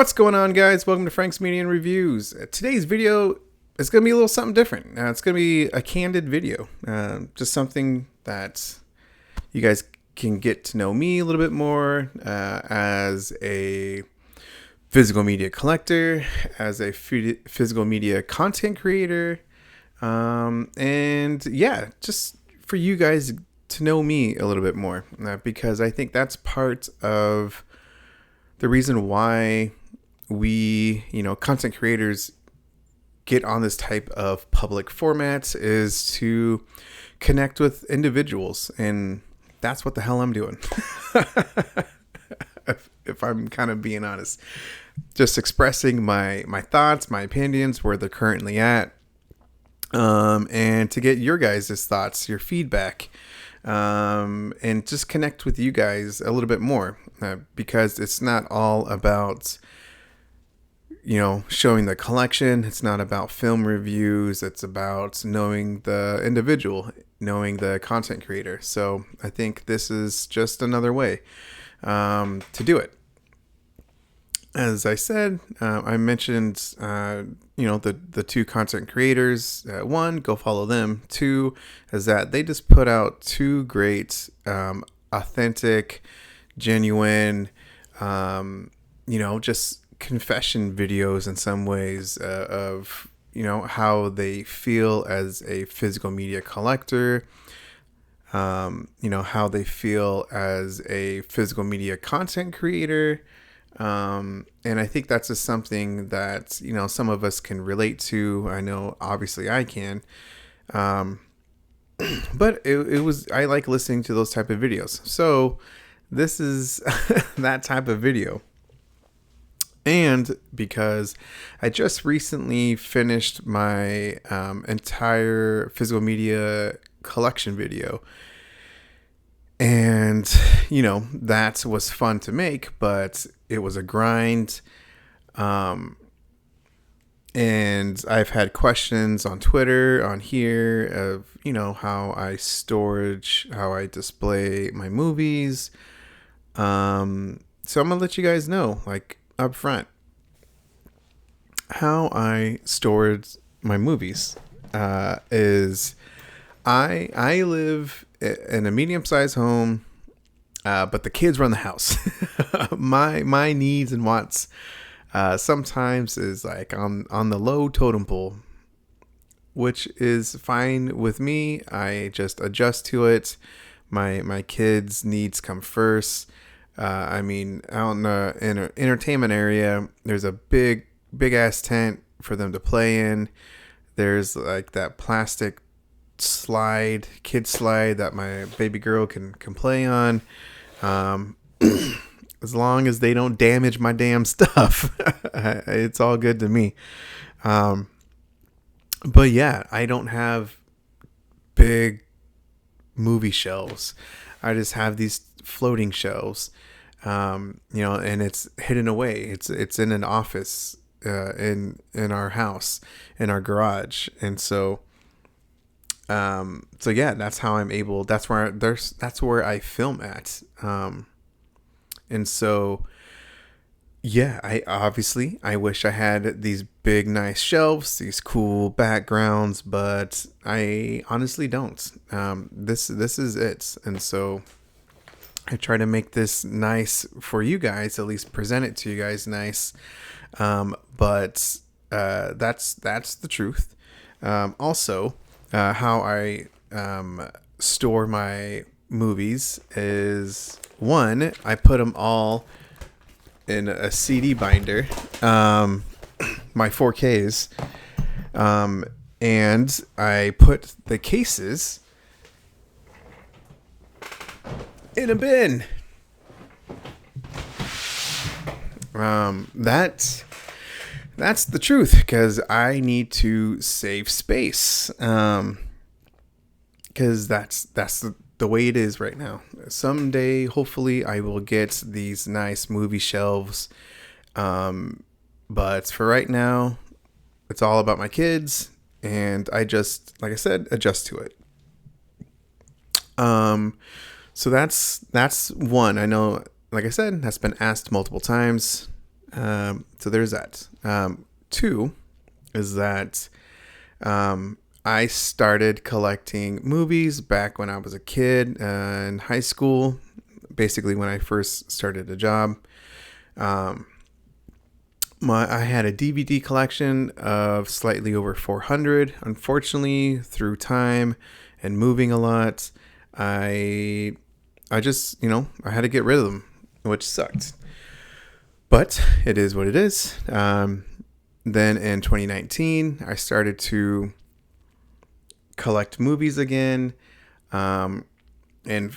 What's going on, guys? Welcome to Frank's Media and Reviews. Today's video is going to be a little something different. It's going to be a candid video. Just something that you guys can get to know me a little bit more as a physical media collector, as a physical media content creator, and yeah, just for you guys to know me a little bit more, because I think that's part of the reason why we, content creators get on this type of public formats is to connect with individuals. And that's what the hell I'm doing. if I'm kind of being honest, just expressing my thoughts, my opinions, where they're currently at, and to get your guys' thoughts, your feedback, and just connect with you guys a little bit more, because it's not all about showing the collection. It's not about film reviews. It's about knowing the individual, knowing the content creator. So I think this is just another way to do it. As I said, I mentioned, the two content creators. One, go follow them. Two, is that they just put out two great, authentic, genuine, just confession videos in some ways of how they feel as a physical media collector, how they feel as a physical media content creator, and I think that's just something that some of us can relate to. I know obviously I can, but I like listening to those type of videos, so this is that type of video. And because I just recently finished my entire physical media collection video. And, that was fun to make, but it was a grind. And I've had questions on Twitter, on here, of, how I display my movies. So I'm going to let you guys know, up front, how I stored my movies is I live in a medium-sized home, but the kids run the house. my needs and wants sometimes is on the low totem pole, which is fine with me. I just adjust to it. My kids' needs come first. Out in the entertainment area, there's a big ass tent for them to play in. There's that plastic kid slide that my baby girl can play on. As long as they don't damage my damn stuff, it's all good to me. But yeah, I don't have big movie shelves. I just have these floating shelves, and it's hidden away. It's in an office, in our house, in our garage. And so yeah, that's how I'm able, that's where I film at. And so, yeah, I wish I had these big, nice shelves, these cool backgrounds, but I honestly don't. This is it. And so I try to make this nice for you guys, at least present it to you guys nice. But that's the truth. Also, how I store my movies is, one, I put them all in a CD binder, my 4Ks, and I put the cases in a bin. That's the truth, because I need to save space, because that's the way it is right now. Someday, hopefully, I will get these nice movie shelves, but for right now, it's all about my kids, and I just, like I said, adjust to it. So that's one. I know, like I said, that's been asked multiple times. So there's that. Two is that I started collecting movies back when I was a kid in high school, basically when I first started a job. I had a DVD collection of slightly over 400. Unfortunately, through time and moving a lot, I just, I had to get rid of them, which sucked. But it is what it is. Then in 2019, I started to collect movies again, and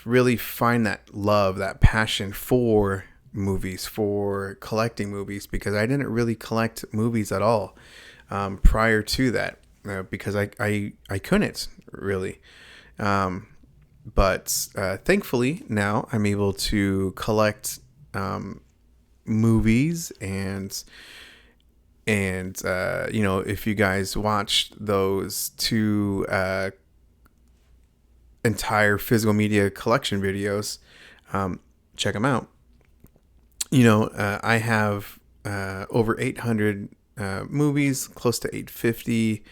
really find that love, that passion for movies, for collecting movies, because I didn't really collect movies at all prior to that, because I couldn't really. But thankfully now I'm able to collect movies and if you guys watched those two entire physical media collection videos, check them out. I have over 800 movies, close to 850,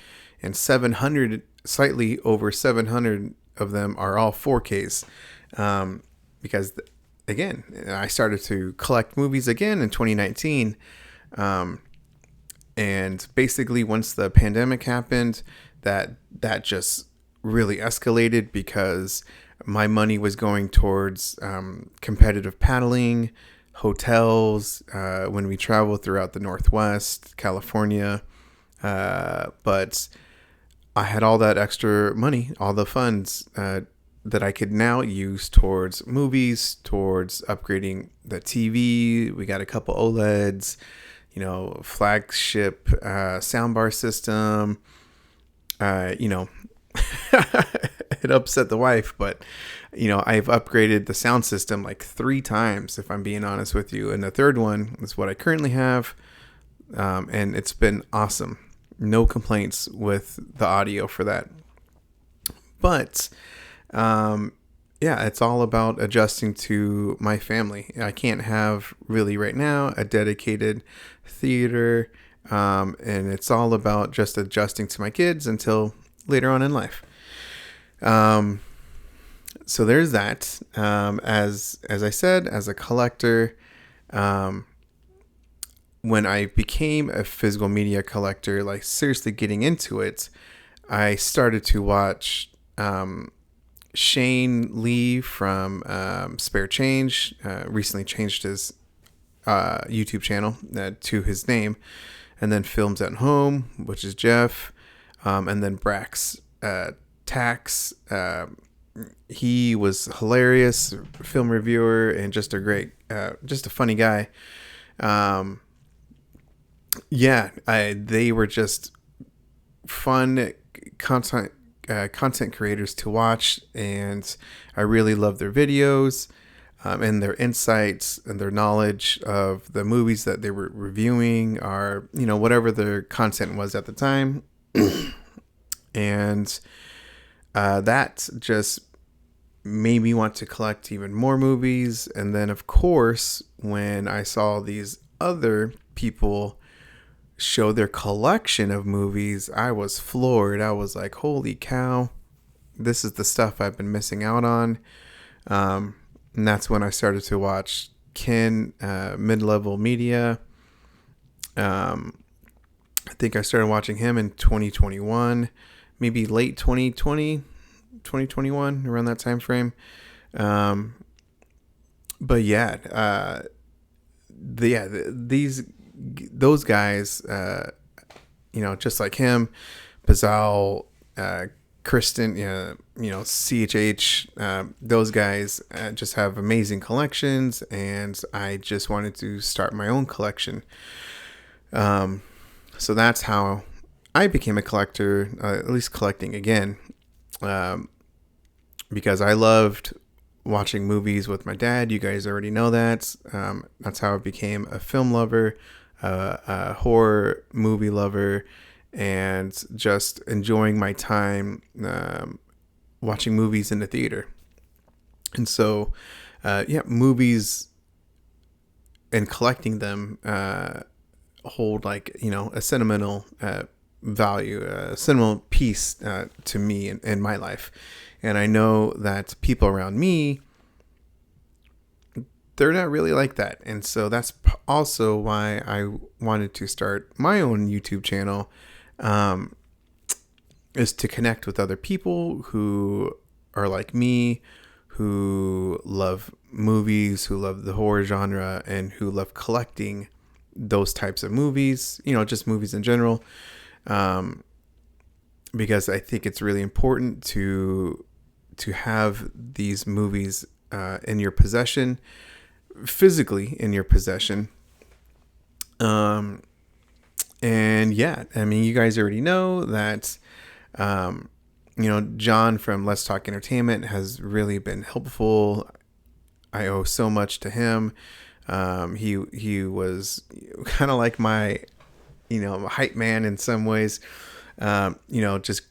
and 700, slightly over 700 of them are all 4Ks. Because again, I started to collect movies again in 2019. And basically once the pandemic happened, that just really escalated, because my money was going towards competitive paddling, hotels, when we traveled throughout the Northwest, California. But I had all that extra money, all the funds that I could now use towards movies, towards upgrading the TV. We got a couple OLEDs, flagship soundbar system. It upset the wife, but I've upgraded the sound system like 3 times, if I'm being honest with you. And the third one is what I currently have. And it's been awesome. No complaints with the audio for that. But, it's all about adjusting to my family. I can't have really right now a dedicated theater. And it's all about just adjusting to my kids until later on in life. So there's that. As I said, as a collector, when I became a physical media collector, like seriously getting into it, I started to watch Shane Lee from Spare Change. Recently changed his YouTube channel to his name, and then Films at Home, which is Jeff, and then Brax Tax. He was hilarious, film reviewer, and just a great, just a funny guy. They were just fun content creators to watch, and I really love their videos, and their insights and their knowledge of the movies that they were reviewing, or whatever their content was at the time. And that just made me want to collect even more movies. And then, of course, when I saw these other people show their collection of movies, I was floored. I was like, holy cow, this is the stuff I've been missing out on. And that's when I started to watch Ken, Mid-Level Media. I think I started watching him in 2021, maybe late 2020, 2021, around that time frame. Those guys, just like him, Bazal, Kristen, CHH, those guys just have amazing collections, and I just wanted to start my own collection. So that's how I became a collector, at least collecting again, because I loved watching movies with my dad. You guys already know that. That's how I became a film lover, a horror movie lover, and just enjoying my time watching movies in the theater. And so, movies and collecting them hold like, you know, a sentimental value, a sentimental piece to me in my life. And I know that people around me, they're not really like that. And so that's also why I wanted to start my own YouTube channel, is to connect with other people who are like me, who love movies, who love the horror genre, and who love collecting those types of movies, you know, just movies in general. Because I think it's really important to have these movies in your possession, physically in your possession. And yeah, I mean, you guys already know that, you know, John from Let's Talk Entertainment has really been helpful. I owe so much to him. He was kind of like my, you know, hype man in some ways. You know, just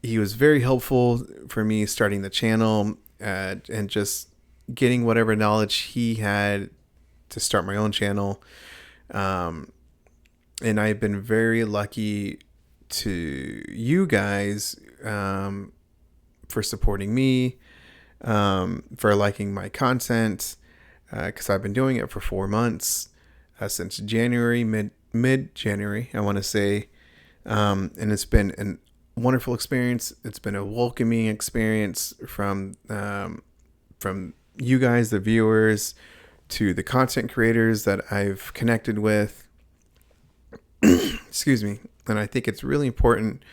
he was very helpful for me starting the channel, and just getting whatever knowledge he had to start my own channel. And I've been very lucky to you guys for supporting me, for liking my content, because I've been doing it for 4 months, since January, mid January, I want to say. And it's been a wonderful experience. It's been a welcoming experience from you guys, the viewers, to the content creators that I've connected with. Excuse me. And I think it's really important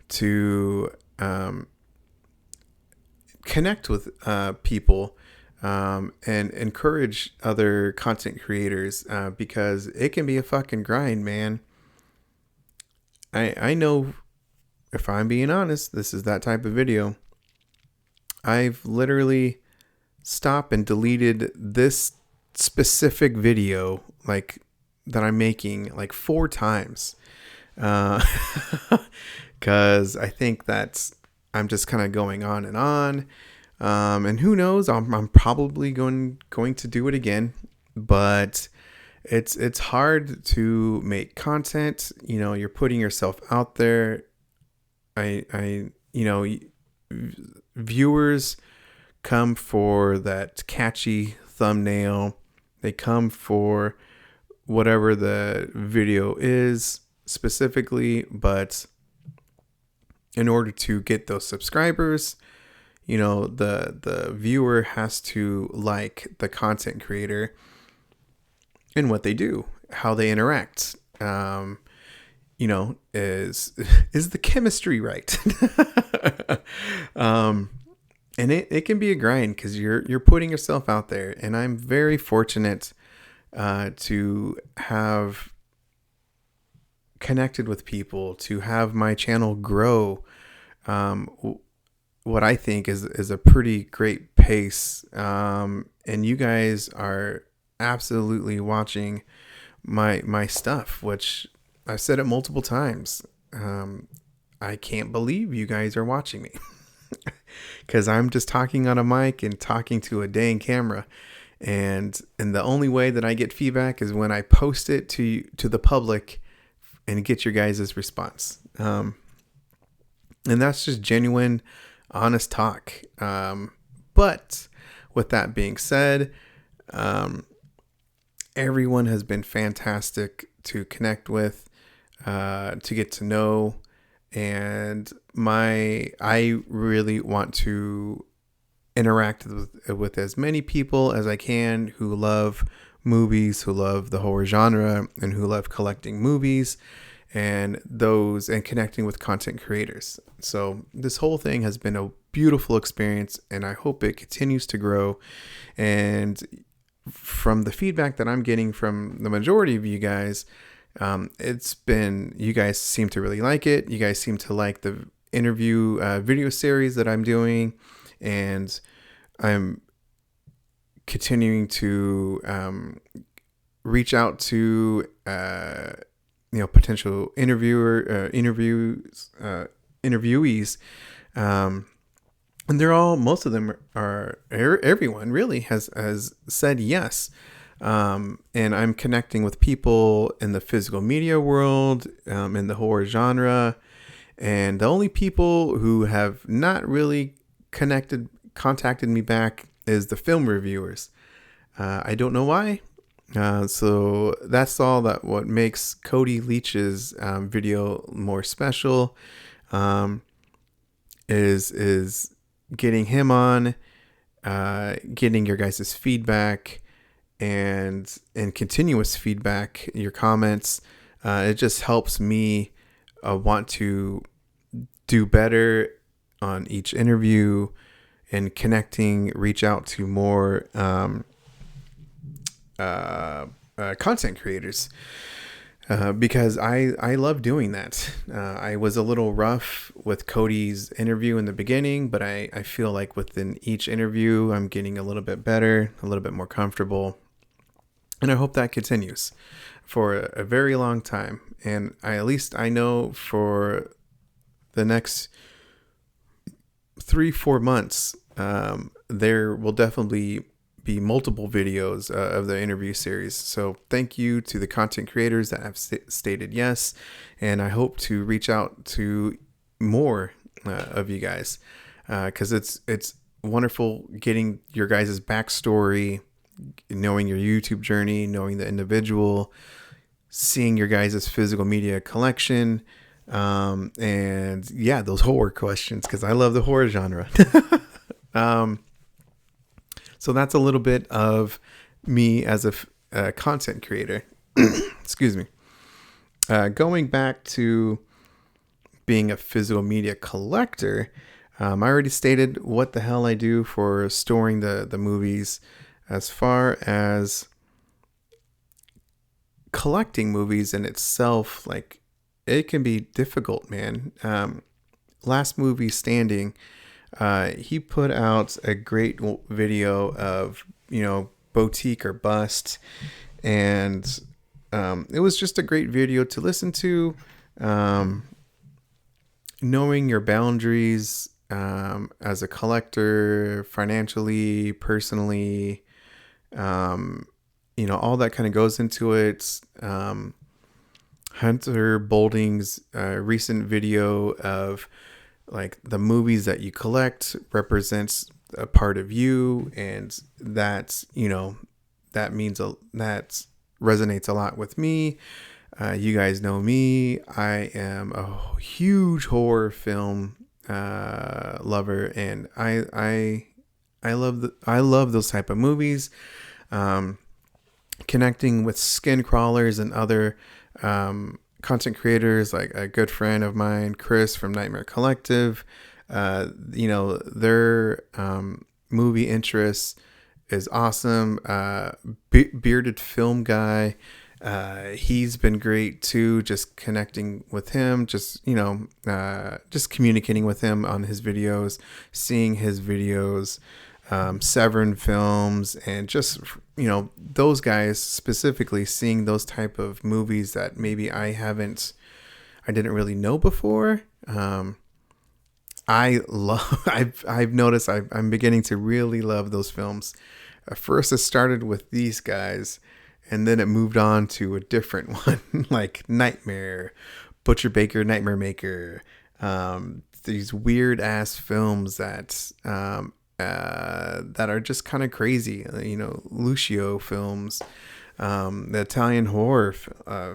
to connect with people, and encourage other content creators, because it can be a fucking grind, man. I know, if I'm being honest, this is that type of video. I've literally stopped and deleted this specific video, like, that I'm making, like 4 times. Because I think that's, I'm just kind of going on and on. And who knows, I'm probably going to do it again. But it's hard to make content. You know, you're putting yourself out there. You know, viewers come for that catchy thumbnail. They come for whatever the video is specifically, but in order to get those subscribers, you know, the viewer has to like the content creator and what they do, how they interact. You know, is the chemistry right? And it can be a grind because you're putting yourself out there, and I'm very fortunate to have connected with people, to have my channel grow. What I think is a pretty great pace. And you guys are absolutely watching my stuff, which I've said it multiple times. I can't believe you guys are watching me because I'm just talking on a mic and talking to a dang camera. And the only way that I get feedback is when I post it to the public and get your guys' response. And that's just genuine, honest talk. But with that being said, everyone has been fantastic to connect with, to get to know. And I really want to interact with as many people as I can who love movies, who love the horror genre, and who love collecting movies, and connecting with content creators. So this whole thing has been a beautiful experience, and I hope it continues to grow. And from the feedback that I'm getting from the majority of you guys, you guys seem to really like it. You guys seem to like the interview video series that I'm doing, and I'm continuing to reach out to potential interviewees, and most of them are, everyone really has said yes. And I'm connecting with people in the physical media world, in the horror genre. And the only people who have not really contacted me back is the film reviewers. I don't know why. So that's all that what makes Cody Leach's video more special. Is getting him on, getting your guys' feedback, and continuous feedback, your comments. It just helps me want to do better on each interview and connecting, reach out to more content creators. Because I love doing that. I was a little rough with Cody's interview in the beginning, but I feel like within each interview, I'm getting a little bit better, a little bit more comfortable. And I hope that continues for a very long time. And at least I know for the next 3-4 months, there will definitely be multiple videos of the interview series. So thank you to the content creators that have stated yes, and I hope to reach out to more of you guys, because it's wonderful getting your guys' backstory, knowing your YouTube journey, knowing the individual, seeing your guys' physical media collection, and yeah, those horror questions, because I love the horror genre. So that's a little bit of me as a content creator. Excuse me. Going back to being a physical media collector, I already stated what the hell I do for storing the movies. As far as collecting movies in itself, like, it can be difficult, man. Last Movie Standing, he put out a great video of, Boutique or Bust, and it was just a great video to listen to. Knowing your boundaries as a collector, financially, personally, all that kind of goes into it. Hunter Bolding's recent video of, like, the movies that you collect represents a part of you, and that resonates a lot with me. You guys know me. I am a huge horror film lover, and I love those type of movies. Connecting with skin crawlers and other content creators, like a good friend of mine, Chris from Nightmare Collective, their movie interests is awesome. Bearded film guy, he's been great too. Just connecting with him, just communicating with him on his videos, seeing his videos, Severin Films, and just those guys specifically, seeing those type of movies that maybe I didn't really know before. I've noticed I'm beginning to really love those films. At first it started with these guys, and then it moved on to a different one, like Nightmare, Butcher Baker, Nightmare Maker, these weird ass films that are just kind of crazy, Lucio films, the Italian horror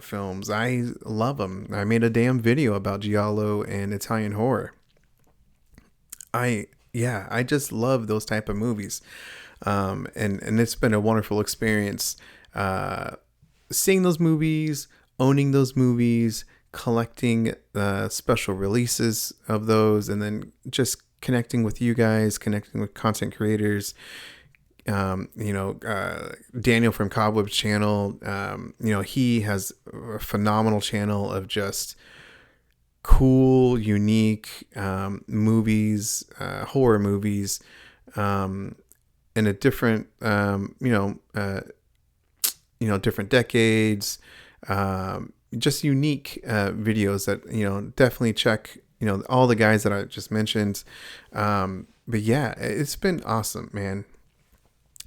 films. I love them. I made a damn video about giallo and Italian horror. I just love those type of movies. And it's been a wonderful experience, seeing those movies, owning those movies, collecting special releases of those, and then just connecting with you guys, connecting with content creators. Daniel from Cobweb's channel, he has a phenomenal channel of just cool, unique movies, horror movies, in a different, different decades, just unique videos that, definitely check, all the guys that I just mentioned. But yeah, it's been awesome, man.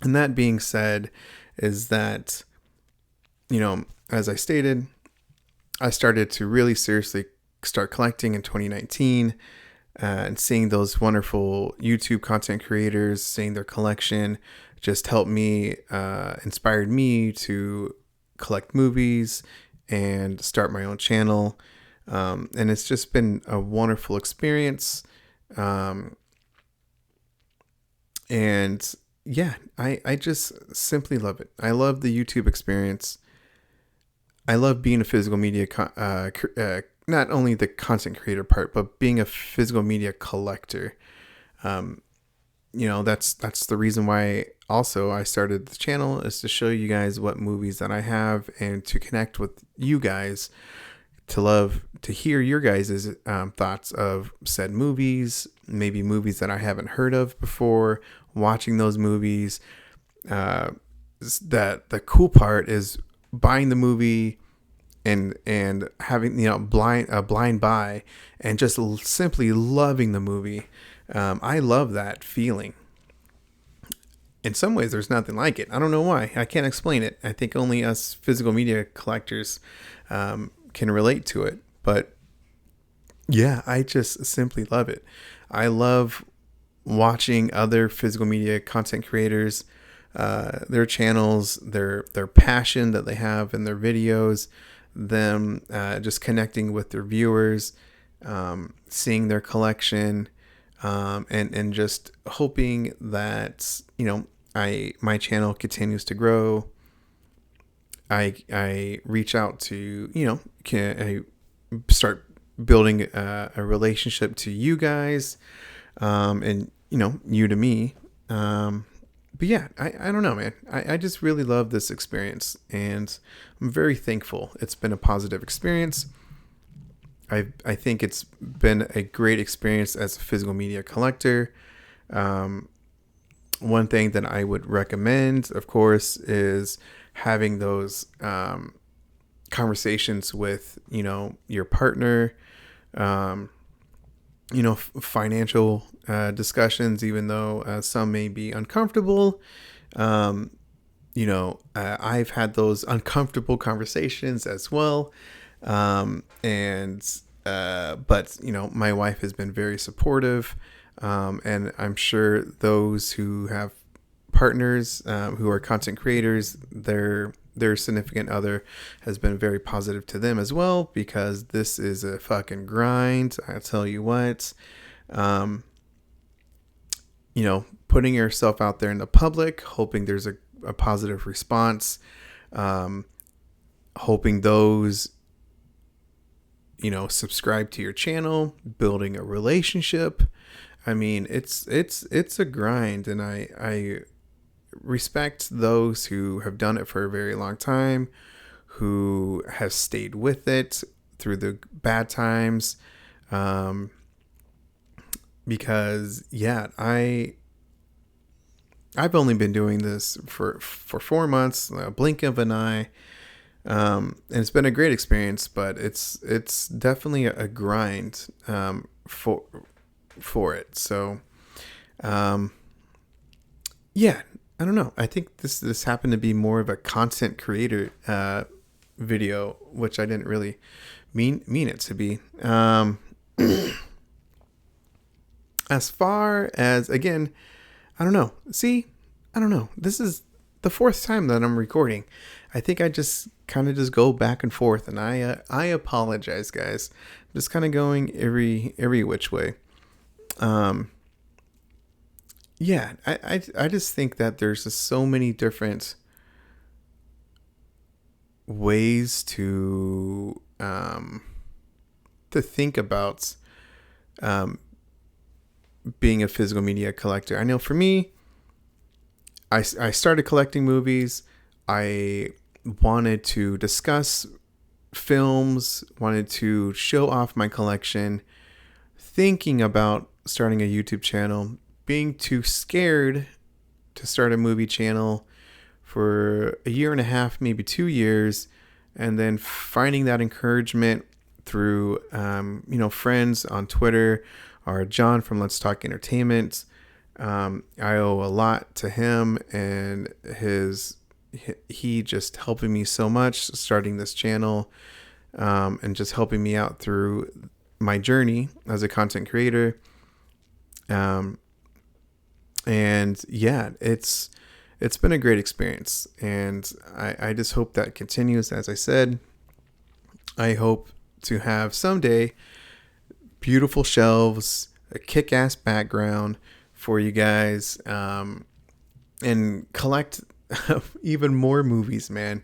And that being said, is that, as I stated, I started to really seriously start collecting in 2019, and seeing those wonderful YouTube content creators, seeing their collection just helped me, inspired me to collect movies and start my own channel. And it's just been a wonderful experience. And yeah, I just simply love it. I love the YouTube experience. I love being a physical media, not only the content creator part, but being a physical media collector. That's the reason why also I started the channel, is to show you guys what movies that I have and to connect with you guys, to hear your guys' thoughts of said movies, maybe movies that I haven't heard of before, watching those movies. That the cool part is buying the movie and having blind buy and just simply loving the movie. I love that feeling. In some ways, there's nothing like it. I don't know why. I can't explain it. I think only us physical media collectors can relate to it. But yeah, I just simply love it. I love watching other physical media content creators, their channels, their passion that they have in their videos, them just connecting with their viewers, seeing their collection, and just hoping that my channel continues to grow. I reach out to I start building a relationship to you guys, and you to me. But yeah, I don't know, man. I just really love this experience, and I'm very thankful. It's been a positive experience. I think it's been a great experience as a physical media collector. One thing that I would recommend, of course, is having those conversations with your partner. Financial discussions, even though some may be uncomfortable. I've had those uncomfortable conversations as well. But my wife has been very supportive. And I'm sure those who have partners, who are content creators, their significant other has been very positive to them as well, because this is a fucking grind. I tell you what, putting yourself out there in the public, hoping there's a positive response, hoping those, subscribe to your channel, building a relationship. I mean, it's a grind, and I respect those who have done it for a very long time, who have stayed with it through the bad times. Because yeah, I've only been doing this for 4 months, a blink of an eye. And it's been a great experience, but it's definitely a grind, for it. So, yeah, I don't know. I think this happened to be more of a content creator video, which I didn't really mean it to be. As far as, again, I don't know. See, I don't know. This is the 4th time that I'm recording. I think I just kind of just go back and forth, and I apologize, guys. I'm just kind of going every which way. Yeah, I just think that there's just so many different ways to think about being a physical media collector. I know for me, I started collecting movies. I wanted to discuss films, wanted to show off my collection, thinking about starting a YouTube channel, being too scared to start a movie channel for a year and a half, maybe 2 years, and then finding that encouragement through, friends on Twitter, or John from Let's Talk Entertainment, I owe a lot to him and he just helping me so much starting this channel, and just helping me out through my journey as a content creator. And yeah, it's been a great experience, and I just hope that continues. As I said, I hope to have someday beautiful shelves, a kick-ass background for you guys, and collect even more movies, man.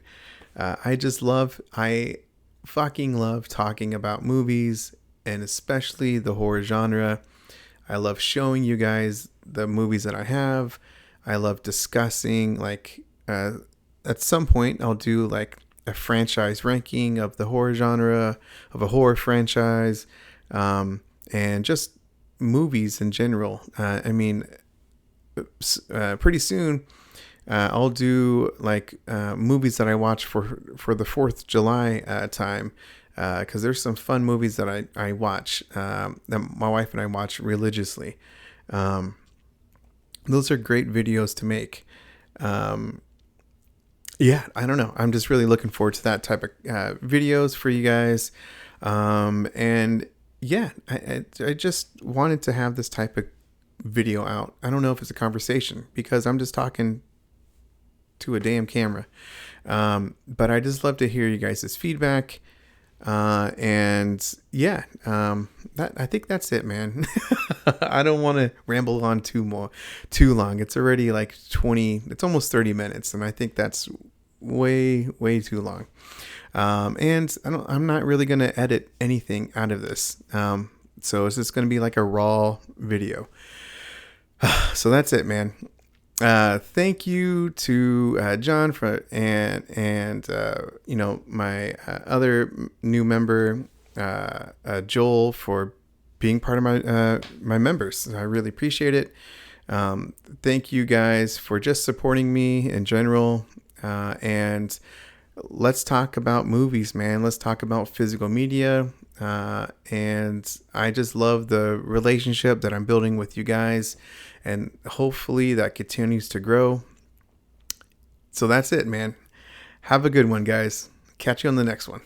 I fucking love talking about movies, and especially the horror genre. I love showing you guys the movies that I have. I love discussing, like, at some point I'll do like a franchise ranking of the horror genre, of a horror franchise, and just movies in general. Pretty soon I'll do like movies that I watch for the 4th of July time, because there's some fun movies that I watch, that my wife and I watch religiously. Those are great videos to make. Yeah, I don't know. I'm just really looking forward to that type of videos for you guys. And yeah, I just wanted to have this type of video out. I don't know if it's a conversation because I'm just talking to a damn camera. But I just love to hear you guys' feedback. And yeah, I think that's it, man. I don't want to ramble on too long. It's already like it's almost 30 minutes. And I think that's way too long. And I'm not really going to edit anything out of this. So it's just going to be like a raw video. So that's it, man. Thank you to John and my other new member, Joel, for being part of my members. I really appreciate it. Thank you guys for just supporting me in general. And let's talk about movies, man. Let's talk about physical media. And I just love the relationship that I'm building with you guys, and hopefully that continues to grow. So that's it, man. Have a good one, guys. Catch you on the next one.